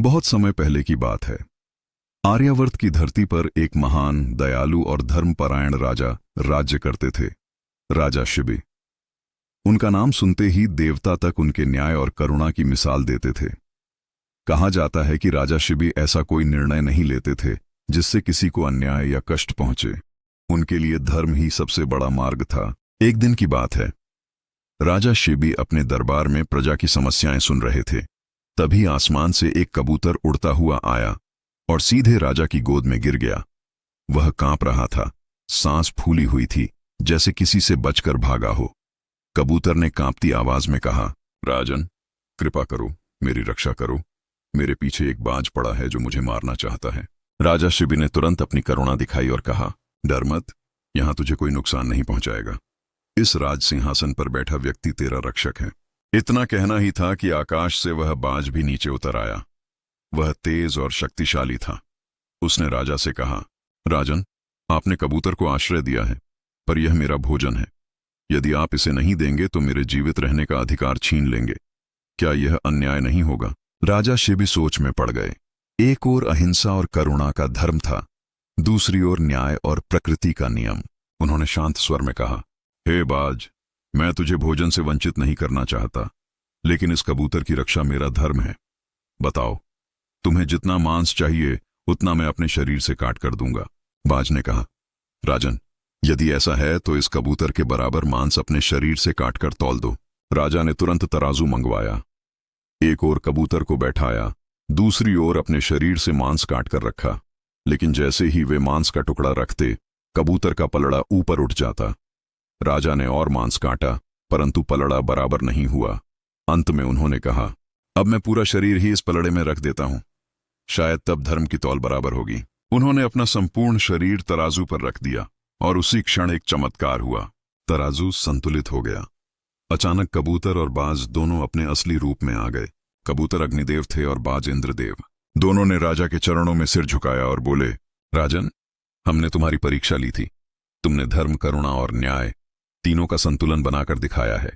बहुत समय पहले की बात है। आर्यावर्त की धरती पर एक महान, दयालु और धर्मपरायण राजा राज्य करते थे, राजा शिबी। उनका नाम सुनते ही देवता तक उनके न्याय और करुणा की मिसाल देते थे। कहा जाता है कि राजा शिबी ऐसा कोई निर्णय नहीं लेते थे जिससे किसी को अन्याय या कष्ट पहुंचे। उनके लिए धर्म ही सबसे बड़ा मार्ग था। एक दिन की बात है, राजा शिबी अपने दरबार में प्रजा की समस्याएं सुन रहे थे। तभी आसमान से एक कबूतर उड़ता हुआ आया और सीधे राजा की गोद में गिर गया। वह कांप रहा था, सांस फूली हुई थी, जैसे किसी से बचकर भागा हो। कबूतर ने कांपती आवाज में कहा, राजन, कृपा करो, मेरी रक्षा करो। मेरे पीछे एक बाज पड़ा है जो मुझे मारना चाहता है। राजा शिबी ने तुरंत अपनी करुणा दिखाई और कहा, डर मत, यहां तुझे कोई नुकसान नहीं पहुंचाएगा। इस राज सिंहासन पर बैठा व्यक्ति तेरा रक्षक है। इतना कहना ही था कि आकाश से वह बाज भी नीचे उतर आया। वह तेज और शक्तिशाली था। उसने राजा से कहा, राजन, आपने कबूतर को आश्रय दिया है, पर यह मेरा भोजन है। यदि आप इसे नहीं देंगे तो मेरे जीवित रहने का अधिकार छीन लेंगे। क्या यह अन्याय नहीं होगा? राजा शिबी सोच में पड़ गए। एक ओर अहिंसा और करुणा का धर्म था, दूसरी ओर न्याय और प्रकृति का नियम। उन्होंने शांत स्वर में कहा, हे बाज, मैं तुझे भोजन से वंचित नहीं करना चाहता, लेकिन इस कबूतर की रक्षा मेरा धर्म है। बताओ, तुम्हें जितना मांस चाहिए उतना मैं अपने शरीर से काट कर दूंगा। बाज ने कहा, राजन, यदि ऐसा है तो इस कबूतर के बराबर मांस अपने शरीर से काटकर तौल दो। राजा ने तुरंत तराजू मंगवाया। एक ओर कबूतर को बैठाया, दूसरी ओर अपने शरीर से मांस काटकर रखा। लेकिन जैसे ही वे मांस का टुकड़ा रखते, कबूतर का पलड़ा ऊपर उठ जाता। राजा ने और मांस काटा, परंतु पलड़ा बराबर नहीं हुआ। अंत में उन्होंने कहा, अब मैं पूरा शरीर ही इस पलड़े में रख देता हूं, शायद तब धर्म की तौल बराबर होगी। उन्होंने अपना संपूर्ण शरीर तराजू पर रख दिया और उसी क्षण एक चमत्कार हुआ। तराजू संतुलित हो गया। अचानक कबूतर और बाज दोनों अपने असली रूप में आ गए। कबूतर अग्निदेव थे और बाज इंद्रदेव। दोनों ने राजा के चरणों में सिर झुकाया और बोले, राजन, हमने तुम्हारी परीक्षा ली थी। तुमने धर्म, करुणा और न्याय तीनों का संतुलन बनाकर दिखाया है।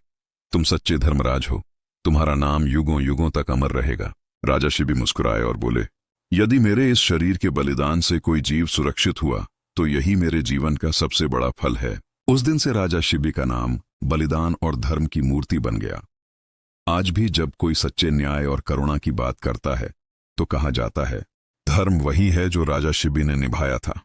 तुम सच्चे धर्मराज हो। तुम्हारा नाम युगों युगों तक अमर रहेगा। राजा शिबी मुस्कुराए और बोले, यदि मेरे इस शरीर के बलिदान से कोई जीव सुरक्षित हुआ तो यही मेरे जीवन का सबसे बड़ा फल है। उस दिन से राजा शिबी का नाम बलिदान और धर्म की मूर्ति बन गया। आज भी जब कोई सच्चे न्याय और करुणा की बात करता है तो कहा जाता है, धर्म वही है जो राजा शिबी ने निभाया था।